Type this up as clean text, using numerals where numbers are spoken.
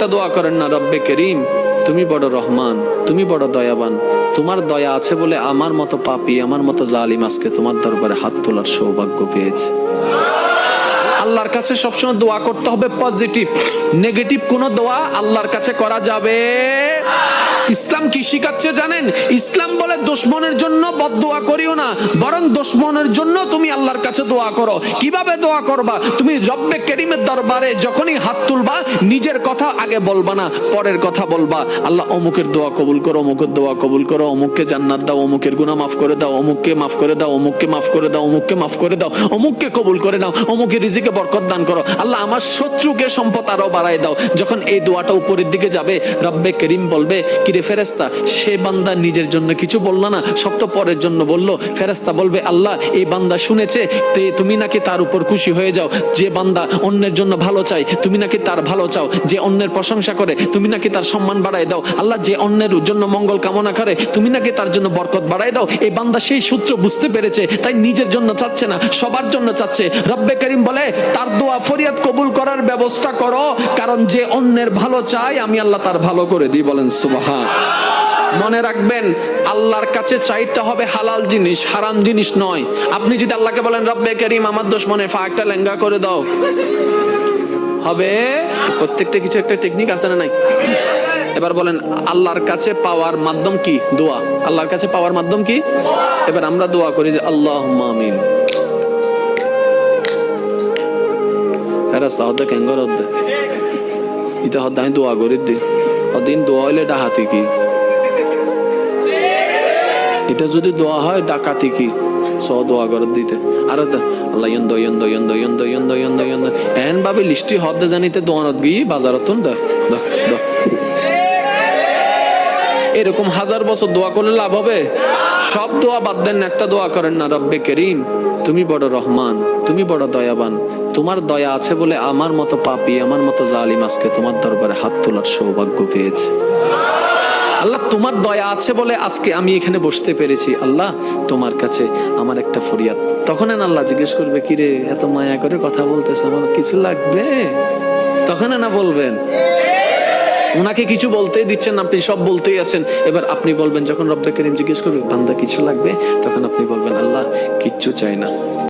একটা দোয়া করেন না, রব্বে করিম তুমি বড় রহমান, তুমি বড় দয়াবান, তোমার দয়া আছে বলে আমার মতো পাপী, আমার মতো জালিম আজকে তোমার দরবারে হাত তোলার সৌভাগ্য পেয়েছে। আল্লাহর কাছে সবসময় দোয়া করতে হবে পজিটিভ, নেগেটিভ কোনো দোয়া আল্লাহর কাছে করা যাবে। ইসলাম কি শিখাচ্ছে জানেন? ইসলাম বলে দুশমনের জন্য বদদোয়া করিও না, বরং দুশমনের জন্য তুমি আল্লাহর কাছে দোয়া করো। কিভাবে দোয়া করবা? তুমি রব্বে করিমের দরবারে যখনই হাত তুলবা, নিজের কথা আগে বলবা না, পরের কথা বলবা। আল্লাহ অমুকের দোয়া কবুল করো, অমুকের দোয়া কবুল করো, অমুককে জান্নাত দাও, অমুকের গুনাহ মাফ করে দাও, অমুককে মাফ করে দাও, অমুককে মাফ করে দাও, অমুককে মাফ করে দাও, অমুককে কবুল করে নাও, অমুকের রিজিকে বরকত দান করো। আল্লাহ আমার শত্রুকে সম্পদ আরো বাড়ায় দাও। যখন এই দোয়াটা উপরের দিকে যাবে, রব্বে করিম বলবে, কিরে ফেরেশতা, সে বান্দা নিজের জন্য কিছু বলল না, সব তো পরের জন্য বললো। ফেরেশতা বলবে, আল্লাহ এই বান্দা শুনেছে, তুমি নাকি তার উপর খুশি হয়ে যাও। যে বান্দা অন্যের জন্য ভালো চাই, তুমি নাকি তার ভালো চাও। যে অন্যের প্রশংসা করে, তুমি নাকি তার সম্মান বাড়ায় দাও। আল্লাহ যে অন্যের জন্য মঙ্গল কামনা করে, তুমি নাকি তার জন্য বরকত বাড়ায় দাও। এই বান্দা সেই সূত্র বুঝতে পেরেছে, তাই নিজের জন্য চাচ্ছে না, সবার জন্য চাচ্ছে। রব্বে করিম বলে, তার দোয়া ফরিয়াদ কবুল করার ব্যবস্থা করো, কারণ যে অন্যের ভালো চায় আমি আল্লাহ তার ভালো করে দিই। বলেন সুবহান। মনে রাখবেন, আল্লাহর কাছে চাইতে হবে হালাল জিনিস, হারাম জিনিস নয়। আপনি যদি আল্লাহকে বলেন, রব্বে করিম আমার দুশমনের ফাঁকটা লেঙ্গা করে দাও, হবে? প্রত্যেকটা কিছু একটা টেকনিক আছে না নাই? এবার বলেন, আল্লাহর কাছে পাওয়ার মাধ্যম কি? দোয়া। আল্লাহর কাছে পাওয়ার মাধ্যম কি? এবার আমরা দোয়া করি যে আল্লাহুম্মা আমিন। ফেরেশতা হদ্দে কেঙ্গর হদ্দে ইতা হদ্দে আমি দোয়া করি দি অদিন দোয়া হইলে ডাহাতি কি? এটা যদি দোয়া হয় ডাকাতি কি? সো দোয়া করে দিতে আর আল্লাহ ইয়ন্দ ইয়ন্দ ইয়ন্দ ইয়ন্দ ইয়ন্দ ইয়ন্দ ইয়ন্দ এন ভাবে লিস্টি হদ্দে জানিতে দোয়ানত গিয়ে বাজারতন দ দ দ। এরকম হাজার বছর দোয়া করলে লাভ হবে? সব দোয়া বাদ দেন, একটা দোয়া করেন না, রব্বে করিম তুমি বড় রহমান, তুমি বড় দয়াবান, তোমার দয়া আছে বলে আমার মতো পাপী, আমার মতো জালিম আজকে তোমার দরবারে হাত তোলার সৌভাগ্য পেয়েছে। আল্লাহ তোমার দয়া আছে বলে আজকে আমি এখানে বসতে পেরেছি। আল্লাহ তোমার কাছে আমার একটা ফরিয়াদ। তখন আল্লাহ জিজ্ঞেস করবে, কিরে এত মায়া করে কথা বলতেছ, আমার কিছু লাগবে? তখন না বলবেন, উনাকে কিছু বলতেই দিচ্ছেন, আপনি সব বলতেই আছেন। এবার আপনি বলবেন, যখন রব্বে করিম জিজ্ঞেস করবে বান্দা কিছু লাগবে, তখন আপনি বলবেন, আল্লাহ কিচ্ছু চাই না,